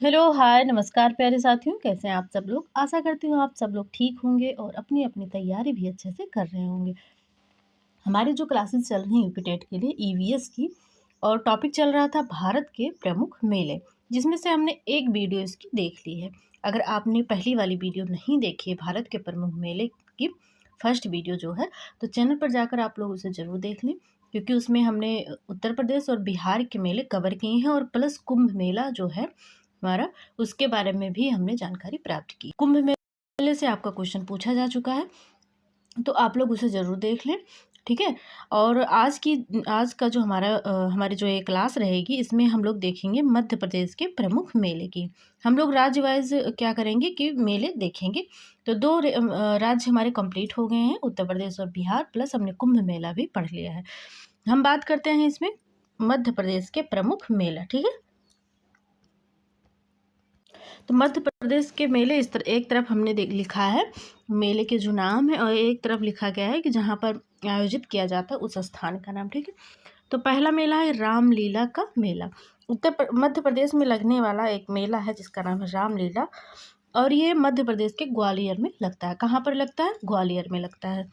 Hello, हाय, नमस्कार प्यारे साथियों, कैसे हैं आप सब लोग? आशा करती हूँ आप सब लोग ठीक होंगे और अपनी-अपनी तैयारी भी अच्छे से कर रहे होंगे। हमारी जो क्लासेस चल रही हैं यूपी टेट के लिए ईवीएस की और टॉपिक चल रहा था भारत के प्रमुख मेले, जिसमें से हमने एक वीडियो इसकी देख ली है। अगर आपने पहली वाली वीडियो नहीं देखी है भारत के प्रमुख मेले की फर्स्ट वीडियो जो है, तो चैनल पर जाकर आप लोग उसे ज़रूर देख लें, क्योंकि उसमें हमने उत्तर प्रदेश और बिहार के मेले कवर किए हैं और प्लस कुंभ मेला जो है हमारा, उसके बारे में भी हमने जानकारी प्राप्त की। कुंभ मेले से आपका क्वेश्चन पूछा जा चुका है, तो आप लोग उसे ज़रूर देख लें, ठीक है? और आज का जो हमारी जो ये क्लास रहेगी, इसमें हम लोग देखेंगे मध्य प्रदेश के प्रमुख मेले की। हम लोग राज्य वाइज़ क्या करेंगे कि मेले देखेंगे। तो राज्य हमारे कंप्लीट हो गए हैं, उत्तर प्रदेश और बिहार, प्लस हमने कुंभ मेला भी पढ़ लिया है। हम बात करते हैं इसमें मध्य प्रदेश के प्रमुख मेला, ठीक है? तो मध्य प्रदेश के मेले एक तरफ हमने लिखा है मेले के जो नाम है, और एक तरफ लिखा गया है कि जहाँ पर आयोजित किया जाता है उस स्थान का नाम, ठीक है? तो पहला मेला है रामलीला का मेला। मध्य प्रदेश में लगने वाला एक मेला है जिसका नाम है रामलीला, और ये मध्य प्रदेश के ग्वालियर में लगता है। कहाँ पर लगता है? ग्वालियर में लगता है।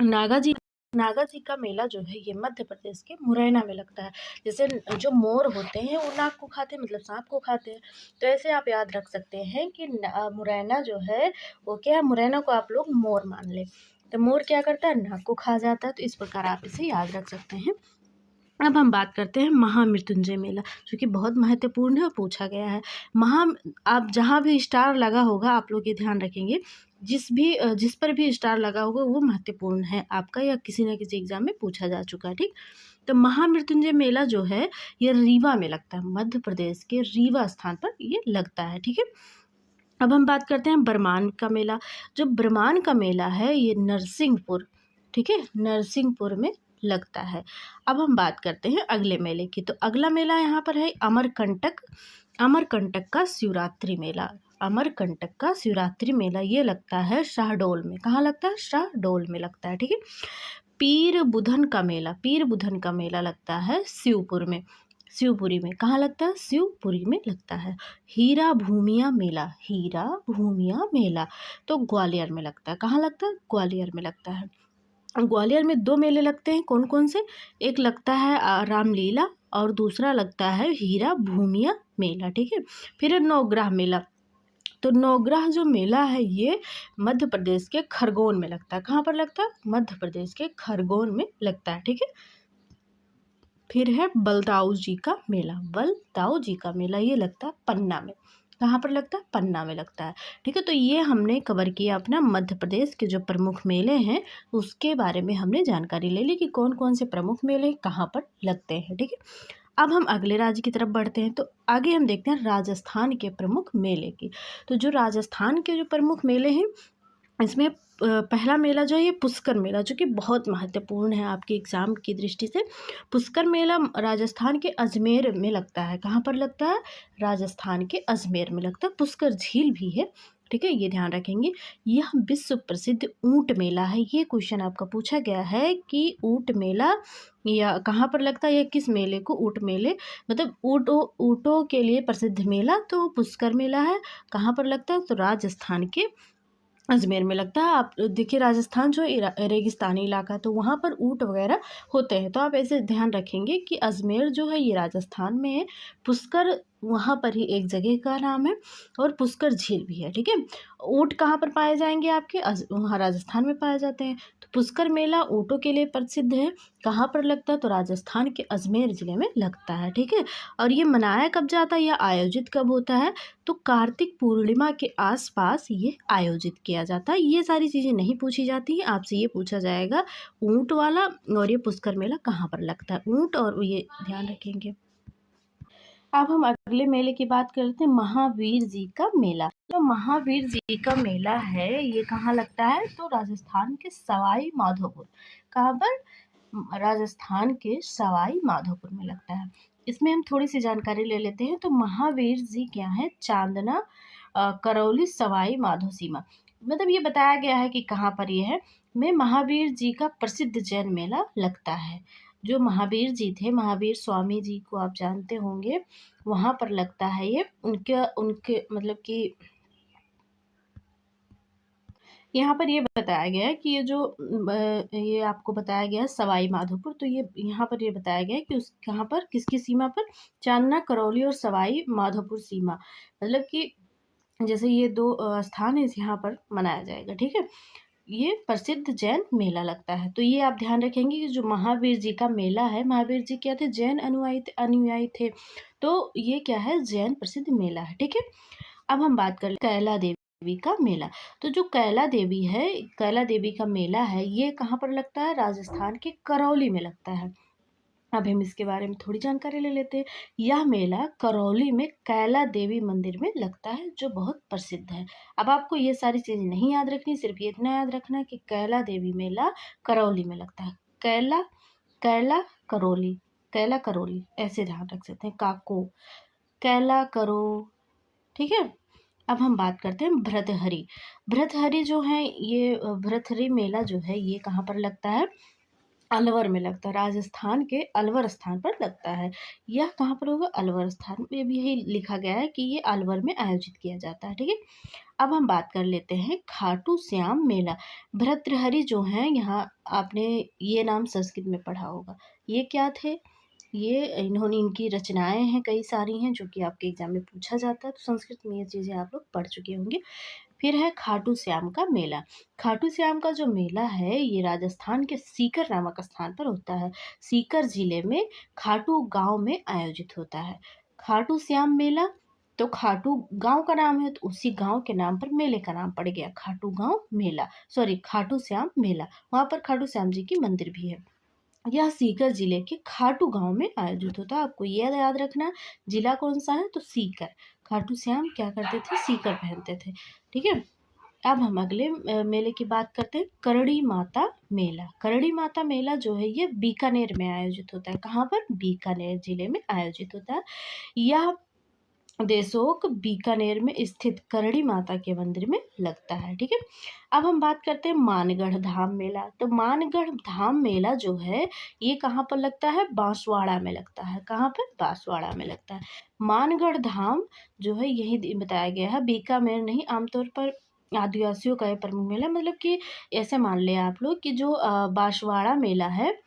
नागा जी नागा जी का मेला जो है ये मध्य प्रदेश के मुरैना में लगता है। जैसे जो मोर होते हैं वो नाग को खाते हैं, मतलब सांप को खाते हैं, तो ऐसे आप याद रख सकते हैं कि मुरैना जो है वो क्या है, मुरैना को आप लोग मोर मान लें। तो मोर क्या करता है? नाग को खा जाता है। तो इस प्रकार आप इसे याद रख सकते हैं। अब हम बात करते हैं महामृत्युंजय मेला, जो कि बहुत महत्वपूर्ण है और पूछा गया है। महा आप जहाँ भी स्टार लगा होगा, आप लोग ये ध्यान रखेंगे, जिस पर भी स्टार लगा होगा वो महत्वपूर्ण है आपका, या किसी न किसी एग्जाम में पूछा जा चुका है, ठीक? तो महामृत्युंजय मेला जो है ये रीवा में लगता है, मध्य प्रदेश के रीवा स्थान पर ये लगता है, ठीक है? अब हम बात करते हैं बरमान का मेला। जो बरमान का मेला है ये नरसिंहपुर, ठीक है, नरसिंहपुर में लगता है। अब हम बात करते हैं अगले मेले की। तो अगला मेला यहाँ पर है अमरकंटक। अमरकंटक का शिवरात्रि मेला। अमरकंटक का शिवरात्रि मेला ये लगता है शाहडोल में। कहाँ लगता है? शाहडोल में लगता है, ठीक है। पीर बुधन का मेला। पीर बुधन का मेला लगता है शिवपुर में, शिवपुरी में। कहाँ लगता है? शिवपुरी में लगता है। हीरा भूमिया मेला। हीरा भूमिया मेला तो ग्वालियर में लगता है। कहाँ लगता है? ग्वालियर में लगता है। ग्वालियर में दो मेले लगते हैं, कौन कौन से? एक लगता है रामलीला, और दूसरा लगता है हीरा भूमिया मेला, ठीक है। फिर है नवग्रह मेला। तो नवग्रह जो मेला है ये मध्य प्रदेश के खरगोन में लगता है। कहाँ पर लगता है? मध्य प्रदेश के खरगोन में लगता है, ठीक है। फिर है बलदाऊ जी का मेला। बलदाऊ जी का मेला ये लगता है पन्ना में। कहाँ पर लगता है? पन्ना में लगता है, ठीक है। तो ये हमने कवर किया अपना मध्य प्रदेश के जो प्रमुख मेले हैं उसके बारे में हमने जानकारी ले ली कि कौन कौन से प्रमुख मेले कहाँ पर लगते हैं, ठीक है। अब हम अगले राज्य की तरफ बढ़ते हैं। तो आगे हम देखते हैं राजस्थान के प्रमुख मेले की। तो जो राजस्थान के जो प्रमुख मेले हैं इसमें पहला मेला जो है ये पुष्कर मेला, जो कि बहुत महत्वपूर्ण है आपके एग्ज़ाम की दृष्टि से। पुष्कर मेला राजस्थान के अजमेर में लगता है। कहाँ पर लगता है? राजस्थान के अजमेर में लगता है। पुष्कर झील भी है, ठीक है, ये ध्यान रखेंगे। यह विश्व प्रसिद्ध ऊंट मेला है। ये क्वेश्चन आपका पूछा गया है कि ऊंट मेला या कहाँ पर लगता है, या किस मेले को ऊंट मेले मतलब ऊँटों के लिए प्रसिद्ध मेला तो पुष्कर मेला है। कहाँ पर लगता है? तो राजस्थान के अजमेर में लगता है। आप देखिए राजस्थान जो रेगिस्तानी इलाका, तो वहाँ पर ऊँट वगैरह होते हैं, तो आप ऐसे ध्यान रखेंगे कि अजमेर जो है ये राजस्थान में है। पुष्कर वहाँ पर ही एक जगह का नाम है, और पुष्कर झील भी है, ठीक है। ऊँट कहाँ पर पाए जाएंगे? आपके वहाँ राजस्थान में पाए जाते हैं। तो पुष्कर मेला ऊँटों के लिए प्रसिद्ध है। कहाँ पर लगता है? तो राजस्थान के अजमेर ज़िले में लगता है, ठीक है। और ये मनाया कब जाता है या आयोजित कब होता है? तो कार्तिक पूर्णिमा के आसपास ये आयोजित किया जाता है। ये सारी चीज़ें नहीं पूछी जाती हैं, आपसे ये पूछा जाएगा ऊँट वाला, और ये पुष्कर मेला कहाँ पर लगता है, ऊँट, और ये ध्यान रखेंगे। अब हम अगले मेले की बात करते हैं महावीर जी का मेला। तो महावीर जी का मेला है ये कहाँ लगता है? तो राजस्थान के सवाई माधोपुर। कहाँ पर? राजस्थान के सवाई माधोपुर में लगता है। इसमें हम थोड़ी सी जानकारी ले लेते हैं। तो महावीर जी क्या है? चांदना, करौली, सवाई माधो सीमा, मतलब ये बताया गया है कि कहाँ पर ये है। में महावीर जी का प्रसिद्ध जैन मेला लगता है। जो महावीर जी थे, महावीर स्वामी जी को आप जानते होंगे, वहाँ पर लगता है ये। उनके उनके मतलब कि यहाँ पर ये बताया गया है कि ये जो ये आपको बताया गया है सवाई माधोपुर, तो ये यहाँ पर ये बताया गया है कि उस कहाँ पर किसकी सीमा पर, चांदना, करौली और सवाई माधोपुर सीमा, मतलब कि जैसे ये दो स्थान है यहाँ पर मनाया जाएगा। ठीक है, ये प्रसिद्ध जैन मेला लगता है। तो ये आप ध्यान रखेंगे कि जो महावीर जी का मेला है, महावीर जी क्या थे, जैन अनुयायी थे, तो ये क्या है, जैन प्रसिद्ध मेला है। ठीक है, अब हम बात कर कैला देवी का मेला। तो जो कैला देवी है, कैला देवी का मेला है, ये कहाँ पर लगता है, राजस्थान के करौली में लगता है। अब हम इसके बारे में थोड़ी जानकारी ले लेते हैं। यह मेला करौली में कैला देवी मंदिर में लगता है, जो बहुत प्रसिद्ध है। अब आपको ये सारी चीज़ें नहीं याद रखनी, सिर्फ ये इतना याद रखना है कि कैला देवी मेला करौली में लगता है। कैला कैला करौली, कैला करौली ऐसे ध्यान रख सकते हैं, काको कैला करो। ठीक है, अब हम बात करते हैं भृतहरि। भृतहरि जो है ये भृतहरि मेला जो है ये कहाँ पर लगता है, अलवर में लगता है, राजस्थान के अलवर स्थान पर लगता है। यह कहाँ पर होगा, अलवर स्थान में भी यही लिखा गया है कि ये अलवर में आयोजित किया जाता है। ठीक है, अब हम बात कर लेते हैं खाटू श्याम मेला। भर्तृहरि जो हैं, यहाँ आपने ये नाम संस्कृत में पढ़ा होगा। ये क्या थे, ये इन्होंने इनकी रचनाएं हैं, कई सारी हैं जो कि आपके एग्जाम में पूछा जाता है, तो संस्कृत में ये चीज़ें आप लोग पढ़ चुके होंगे। फिर है खाटू श्याम का मेला। खाटू श्याम का जो मेला है ये राजस्थान के सीकर नामक स्थान पर होता है। सीकर जिले में खाटू गांव में आयोजित होता है खाटू श्याम मेला। तो खाटू गांव का नाम है, तो उसी गांव के नाम पर मेले का नाम पड़ गया, खाटू गांव मेला, सॉरी खाटू श्याम मेला। वहाँ पर खाटू श्याम जी की मंदिर भी है। यह सीकर जिले के खाटू गांव में आयोजित होता है। आपको यह याद रखना, जिला कौन सा है, तो सीकर। खाटू श्याम क्या करते थे, सीकर पहनते थे। ठीक है, अब हम अगले मेले की बात करते हैं, करड़ी माता मेला। करड़ी माता मेला जो है ये बीकानेर में आयोजित होता है। कहाँ पर, बीकानेर जिले में आयोजित होता है। यह देशोक बीकानेर में स्थित करड़ी माता के मंदिर में लगता है। ठीक है, अब हम बात करते हैं मानगढ़ धाम मेला। तो मानगढ़ धाम मेला जो है ये कहाँ पर लगता है, बांसवाड़ा में लगता है। कहाँ पर, बांसवाड़ा में लगता है। मानगढ़ धाम जो है यही बताया गया है, बीकानेर नहीं। आमतौर पर आदिवासियों का ये प्रमुख मेला, मतलब कि ऐसे मान लिया आप लोग कि जो बांसवाड़ा मेला है,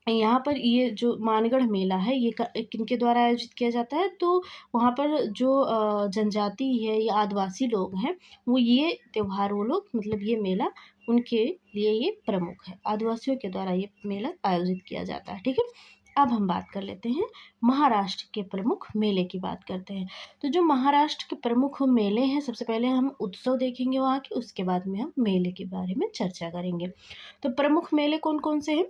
यहाँ पर ये जो मानगढ़ मेला है ये किनके द्वारा आयोजित किया जाता है, तो वहाँ पर जो जनजाति है या आदिवासी लोग हैं, वो ये त्यौहार, वो लोग मतलब ये मेला उनके लिए ये प्रमुख है, आदिवासियों के द्वारा ये मेला आयोजित किया जाता है। ठीक है, अब हम बात कर लेते हैं महाराष्ट्र के प्रमुख मेले की बात करते हैं। तो जो महाराष्ट्र के प्रमुख मेले हैं, सबसे पहले हम उत्सव देखेंगे वहाँ के, उसके बाद में हम मेले के बारे में चर्चा करेंगे। तो प्रमुख मेले कौन कौन से हैं,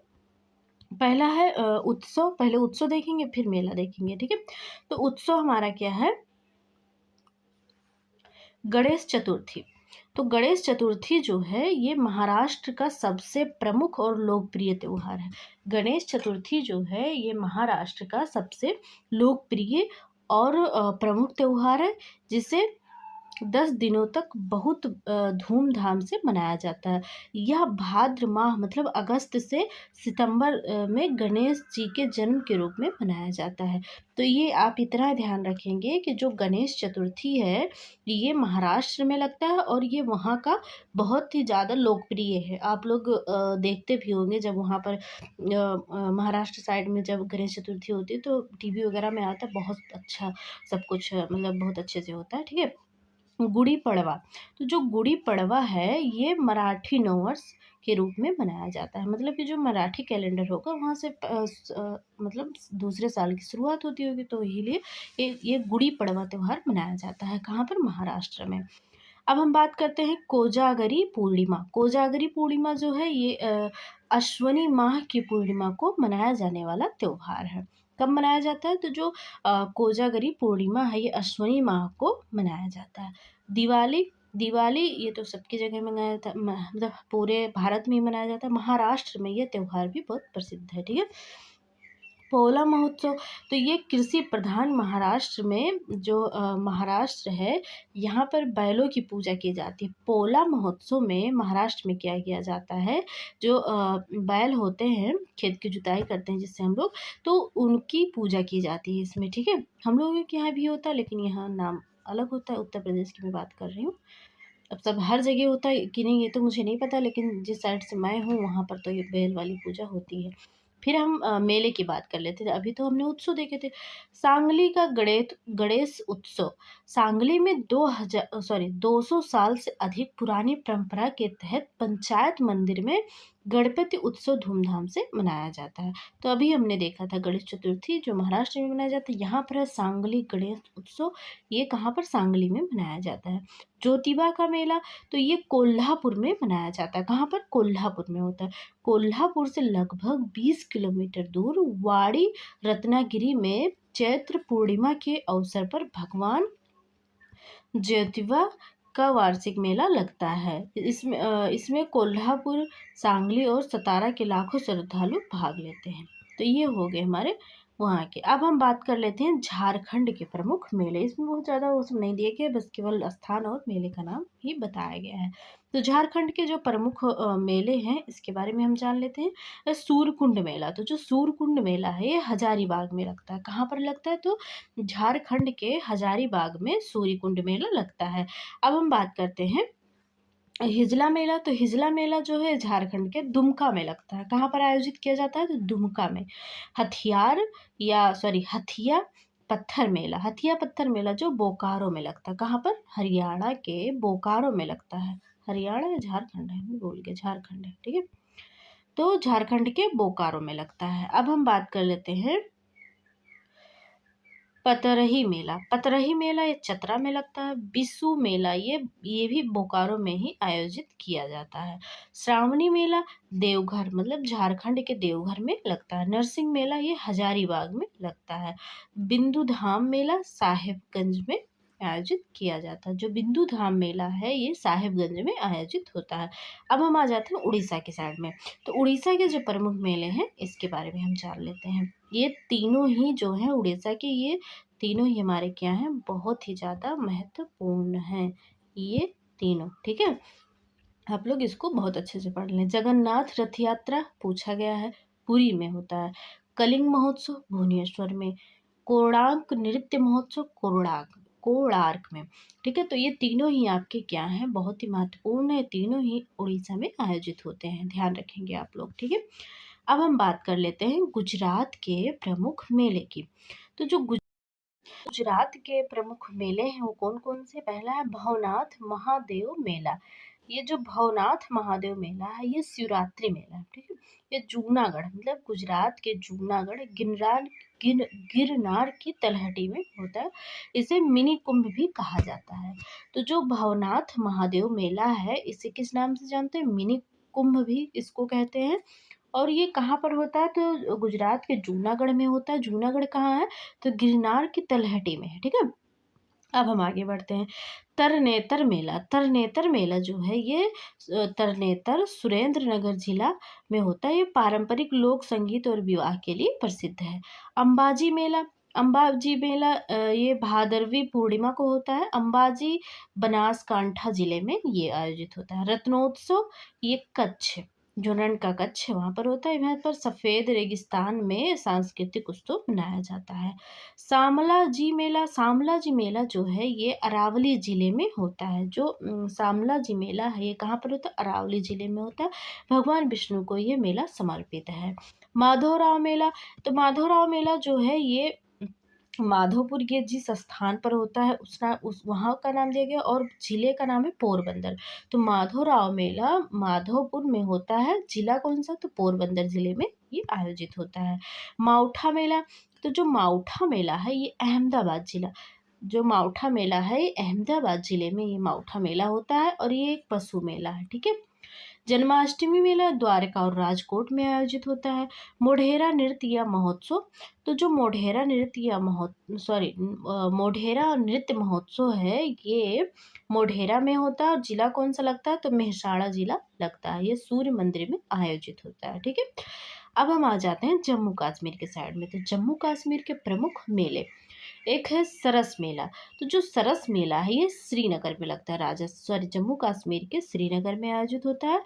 पहला है उत्सव। पहले उत्सव देखेंगे फिर मेला देखेंगे। ठीक है, तो उत्सव हमारा क्या है, गणेश चतुर्थी। तो गणेश चतुर्थी जो है ये महाराष्ट्र का सबसे प्रमुख और लोकप्रिय त्यौहार है। गणेश चतुर्थी जो है ये महाराष्ट्र का सबसे लोकप्रिय और प्रमुख त्यौहार है, जिसे 10 दिनों तक बहुत धूमधाम से मनाया जाता है। यह भाद्र माह मतलब अगस्त से सितंबर में गणेश जी के जन्म के रूप में मनाया जाता है। तो ये आप इतना ध्यान रखेंगे कि जो गणेश चतुर्थी है ये महाराष्ट्र में लगता है और ये वहाँ का बहुत ही ज़्यादा लोकप्रिय है। आप लोग देखते भी होंगे जब वहाँ पर महाराष्ट्र साइड में जब गणेश चतुर्थी होती है तो टीवी वगैरह में आता है, बहुत अच्छा सब कुछ मतलब बहुत अच्छे से होता है। ठीक है, गुड़ी पड़वा। तो जो गुड़ी पड़वा है ये मराठी नववर्ष के रूप में मनाया जाता है, मतलब कि जो मराठी कैलेंडर होगा वहाँ से मतलब दूसरे साल की शुरुआत होती होगी, तो इसीलिए ये गुड़ी पड़वा त्यौहार मनाया जाता है। कहाँ पर, महाराष्ट्र में। अब हम बात करते हैं कोजागरी पूर्णिमा। कोजागरी पूर्णिमा जो है ये अश्वनी माह की पूर्णिमा को मनाया जाने वाला त्यौहार है। कब मनाया जाता है, तो जो कोजागरी पूर्णिमा है ये अश्वनी माह को मनाया जाता है। दिवाली, दिवाली ये तो सबकी जगह मनाया जाता है, मतलब पूरे भारत में ही मनाया जाता है। महाराष्ट्र में ये त्यौहार भी बहुत प्रसिद्ध है। ठीक है, पोला महोत्सव, तो ये कृषि प्रधान महाराष्ट्र में जो महाराष्ट्र है, यहाँ पर बैलों की पूजा की जाती है। पोला महोत्सव में महाराष्ट्र में क्या किया जाता है, जो बैल होते हैं, खेत की जुताई करते हैं जिससे हम लोग, तो उनकी पूजा की जाती है इसमें, ठीक है। हम लोगों के यहाँ भी होता है, लेकिन यहाँ नाम अलग होता है। उत्तर प्रदेश की मैं बात कर रही हूँ। अब सब हर जगह होता है कि नहीं ये तो मुझे नहीं पता, लेकिन जिस साइड से मैं हूँ वहाँ पर तो ये बैल वाली पूजा होती है। फिर हम मेले की बात कर लेते थे। अभी तो हमने उत्सव देखे थे। सांगली का गणेश उत्सव। सांगली में 200 साल से अधिक पुरानी परंपरा के तहत पंचायत मंदिर में गणपति उत्सव धूमधाम से मनाया जाता है। तो अभी हमने देखा था गणेश चतुर्थी जो महाराष्ट्र में मनाया जाता है, यहाँ पर है सांगली गणेश उत्सव। ये कहाँ पर? सांगली में मनाया जाता है। ज्योतिबा का मेला, तो ये कोल्हापुर में मनाया जाता है। कहाँ पर? कोल्हापुर में होता है। कोल्हापुर से लगभग 20 किलोमीटर दूर वाड़ी रत्नागिरी में चैत्र पूर्णिमा के अवसर पर भगवान ज्योतिबा का वार्षिक मेला लगता है। इसमें कोल्हापुर, सांगली और सतारा के लाखों श्रद्धालु भाग लेते हैं। तो ये हो गए हमारे वहाँ के। अब हम बात कर लेते हैं झारखंड के प्रमुख मेले। इसमें बहुत ज़्यादा वो सब नहीं दिए गए, बस केवल स्थान और मेले का नाम ही बताया गया है। तो झारखंड के जो प्रमुख मेले हैं इसके बारे में हम जान लेते हैं। सूर्यकुंड मेला, तो जो सूर्यकुंड मेला है ये हजारीबाग में लगता है। कहाँ पर लगता है? तो झारखंड के हजारीबाग में सूर्यकुंड मेला लगता है। अब हम बात करते हैं हिजला मेला। तो हिजला मेला जो है झारखंड के दुमका में लगता है। कहाँ पर आयोजित किया जाता है? तो दुमका में। हथिया पत्थर मेला। हथिया पत्थर मेला जो बोकारो में लगता है। कहाँ पर? हरियाणा के बोकारो में लगता है। हरियाणा या झारखंड है, मैं भूल गया, झारखंड है, ठीक है। तो झारखंड के बोकारो में लगता है। अब हम बात कर लेते हैं पतरही मेला। पतरही मेला ये चतरा में लगता है। बिसु मेला ये भी बोकारो में ही आयोजित किया जाता है। श्रावणी मेला देवघर, मतलब झारखंड के देवघर में लगता है। नरसिंह मेला ये हजारीबाग में लगता है। बिंदु धाम मेला साहेबगंज में आयोजित किया जाता है। जो बिंदु धाम मेला है ये साहेबगंज में आयोजित होता है। अब हम आ जाते हैं उड़ीसा के साइड में। तो उड़ीसा के जो प्रमुख मेले हैं इसके बारे में हम जान लेते हैं। ये तीनों ही जो हैं उड़ीसा के, ये तीनों ही हमारे क्या हैं, बहुत ही ज़्यादा महत्वपूर्ण हैं ये तीनों, ठीक है। आप लोग इसको बहुत अच्छे से पढ़ लें। जगन्नाथ रथ यात्रा पूछा गया है, पुरी में होता है। कलिंग महोत्सव भुवनेश्वर में। कोणार्क नृत्य महोत्सव कोणार्क में, ठीक है। तो ये तीनों ही आपके क्या हैं, बहुत ही महत्वपूर्ण है। तीनों ही उड़ीसा में आयोजित होते हैं, ध्यान रखेंगे आप लोग, ठीक है। अब हम बात कर लेते हैं गुजरात के प्रमुख मेले की। तो जो गुजरात के प्रमुख मेले हैं वो कौन कौन से? पहला है भवनाथ महादेव मेला। ये जो भवनाथ महादेव मेला है ये शिवरात्रि मेला है, ठीक है। ये जूनागढ़, मतलब गुजरात के जूनागढ़ गिरनार की तलहटी में होता है। इसे मिनी कुंभ भी कहा जाता है। तो जो भवनाथ महादेव मेला है इसे किस नाम से जानते हैं? मिनी कुंभ भी इसको कहते हैं। और ये कहाँ पर होता है? तो गुजरात के जूनागढ़ में होता है। जूनागढ़ कहाँ है? तो गिरनार की तलहटी में है, ठीक है। अब हम आगे बढ़ते हैं। तरनेतर मेला। तरनेतर मेला जो है ये तरनेतर सुरेंद्र नगर जिला में होता है। ये पारंपरिक लोक संगीत और विवाह के लिए प्रसिद्ध है। अंबाजी मेला। अंबाजी मेला ये भादरवी पूर्णिमा को होता है। अंबाजी बनासकांठा जिले में ये आयोजित होता है। रत्नोत्सव ये कच्छ, जो रण का कच्छ है वहाँ पर होता है। यहाँ पर सफ़ेद रेगिस्तान में सांस्कृतिक उत्सव मनाया जाता है। सामला जी मेला जो है ये अरावली ज़िले में होता है। जो सामला जी मेला है ये कहाँ पर होता है? अरावली ज़िले में होता है। भगवान विष्णु को ये मेला समर्पित है। माधवराव मेला। तो माधवराव मेला जो है ये माधोपुर के जिस स्थान पर होता है उस वहाँ का नाम दिया गया, और जिले का नाम है पोरबंदर। तो माधवराव मेला माधोपुर में होता है। जिला कौन सा? तो पोरबंदर जिले में ये आयोजित होता है। माउठा मेला। तो जो माउठा मेला है ये अहमदाबाद जिले में ये माउठा मेला होता है, और ये एक पशु मेला है, ठीक है। जन्माष्टमी मेला द्वारका और राजकोट में आयोजित होता है। मोढेरा नृत्य या महोत्सव। तो जो मोढेरा नृत्य महोत्सव है ये मोढेरा में होता है, और जिला कौन सा लगता है? तो मेहसाणा जिला लगता है। ये सूर्य मंदिर में आयोजित होता है, ठीक है। अब हम आ जाते हैं जम्मू कश्मीर के साइड में। तो जम्मू कश्मीर के प्रमुख मेले, एक है सरस मेला। तो जो सरस मेला है ये श्रीनगर में लगता है, जम्मू कश्मीर के श्रीनगर में आयोजित होता है।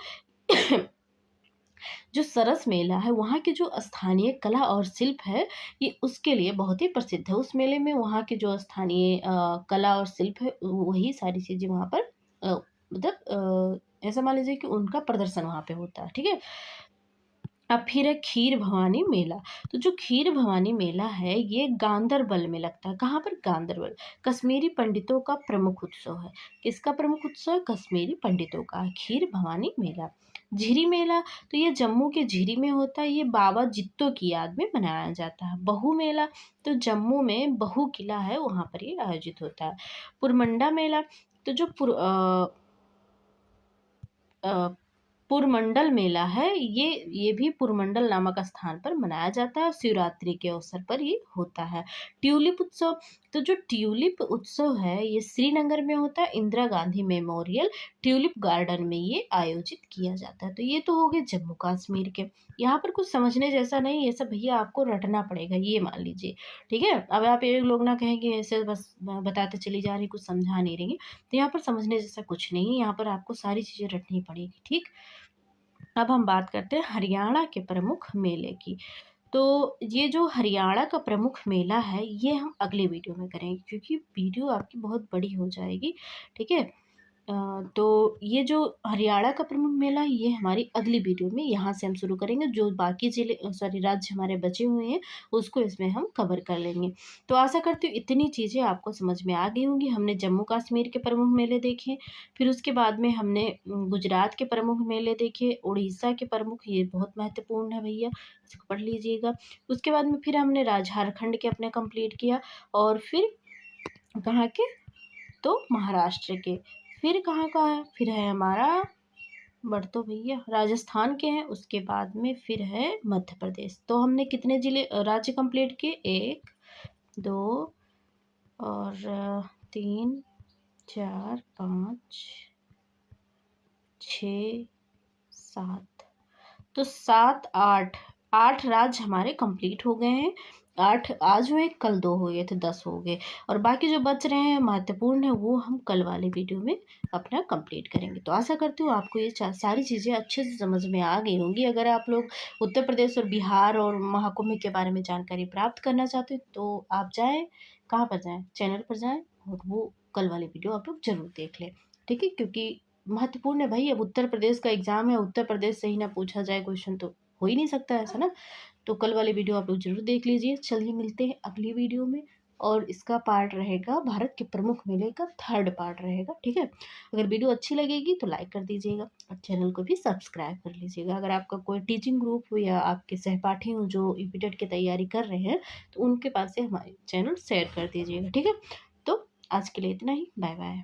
जो सरस मेला है वहाँ के जो स्थानीय कला और शिल्प है ये उसके लिए बहुत ही प्रसिद्ध है। उस मेले में वहाँ के जो स्थानीय कला और शिल्प है वही सारी चीज़ें वहाँ पर मतलब ऐसा मान लीजिए कि उनका प्रदर्शन वहाँ पे होता है, ठीक है। अब फिर है खीर भवानी मेला। तो जो खीर भवानी मेला है ये गांदरबल में लगता है। कहाँ पर? गांदरबल। कश्मीरी पंडितों का प्रमुख उत्सव है। किसका प्रमुख उत्सव है? कश्मीरी पंडितों का। खीर भवानी मेला। झिरी मेला, तो ये जम्मू के झिरी में होता है। ये बाबा जित्तो की याद में मनाया जाता है। बहू मेला, तो जम्मू में बहू किला है वहाँ पर ये आयोजित होता है। पुरमंडा मेला, तो जो अ, पुरमंडल मेला है ये भी पुरमंडल नामक स्थान पर मनाया जाता है। शिवरात्रि के अवसर पर ये होता है। ट्यूलिप उत्सव, तो जो ट्यूलिप उत्सव है ये श्रीनगर में होता है। Indira Gandhi memorial tulip garden में ये आयोजित किया जाता है। तो ये तो हो गए जम्मू कश्मीर के। यहाँ पर कुछ समझने जैसा नहीं, ये सब भैया आपको रटना पड़ेगा, ये मान लीजिए, ठीक है। अब आप एक लोग ना कहें कि ऐसे बस बताते चली जा रही, कुछ समझा नहीं रही, तो यहाँ पर समझने जैसा कुछ नहीं है, यहाँ पर आपको सारी चीज़ें रटनी पड़ेगी, ठीक। अब हम बात करते हैं हरियाणा के प्रमुख मेले की। तो ये जो हरियाणा का प्रमुख मेला है ये हम अगले वीडियो में करेंगे, क्योंकि वीडियो आपकी बहुत बड़ी हो जाएगी, ठीक है। तो ये जो हरियाणा का प्रमुख मेला है ये हमारी अगली वीडियो में यहाँ से हम शुरू करेंगे। जो बाकी जिले राज्य हमारे बचे हुए हैं उसको इसमें हम कवर कर लेंगे। तो आशा करती हूँ इतनी चीज़ें आपको समझ में आ गई होंगी। हमने जम्मू कश्मीर के प्रमुख मेले देखे, फिर उसके बाद में हमने गुजरात के प्रमुख मेले देखे, उड़ीसा के प्रमुख, ये बहुत महत्वपूर्ण है भैया, इसको पढ़ लीजिएगा। उसके बाद में फिर हमने झारखंड के अपने कंप्लीट किया, और फिर कहाँ के? तो महाराष्ट्र के। फिर कहाँ का है? फिर है हमारा बढ़ तो भैया राजस्थान के हैं। उसके बाद में फिर है मध्य प्रदेश। तो हमने कितने जिले राज्य कंप्लीट किए? 1 2 और 3 4 5 6 7, तो 7 8 8 राज्य हमारे कंप्लीट हो गए हैं। 8 आज हुए, कल 2 हो गए थे, 10 हो गए। और बाकी जो बच रहे हैं महत्वपूर्ण है वो हम कल वाले वीडियो में अपना कंप्लीट करेंगे। तो आशा करती हूँ आपको ये सारी चीज़ें अच्छे से समझ में आ गई होंगी। अगर आप लोग उत्तर प्रदेश और बिहार और महाकुंभ के बारे में जानकारी प्राप्त करना चाहते हो तो आप जाएँ, कहाँ पर जाएँ? चैनल पर जाएँ और वो कल वाली वीडियो आप लोग ज़रूर देख लें, ठीक है। क्योंकि महत्वपूर्ण है भाई, अब उत्तर प्रदेश का एग्जाम है, उत्तर प्रदेश से ही ना पूछा जाए क्वेश्चन तो हो ही नहीं सकता ऐसा ना। तो कल वाले वीडियो आप लोग जरूर देख लीजिए। चलिए मिलते हैं अगली वीडियो में, और इसका पार्ट रहेगा भारत के प्रमुख मेले का 3rd पार्ट रहेगा, ठीक है। अगर वीडियो अच्छी लगेगी तो लाइक कर दीजिएगा और चैनल को भी सब्सक्राइब कर लीजिएगा। अगर आपका कोई टीचिंग ग्रुप हो या आपके सहपाठी हो जो यूपीटेट की तैयारी कर रहे हैं तो उनके पास से हमारे चैनल शेयर कर दीजिएगा, ठीक है। तो आज के लिए इतना ही, बाय बाय।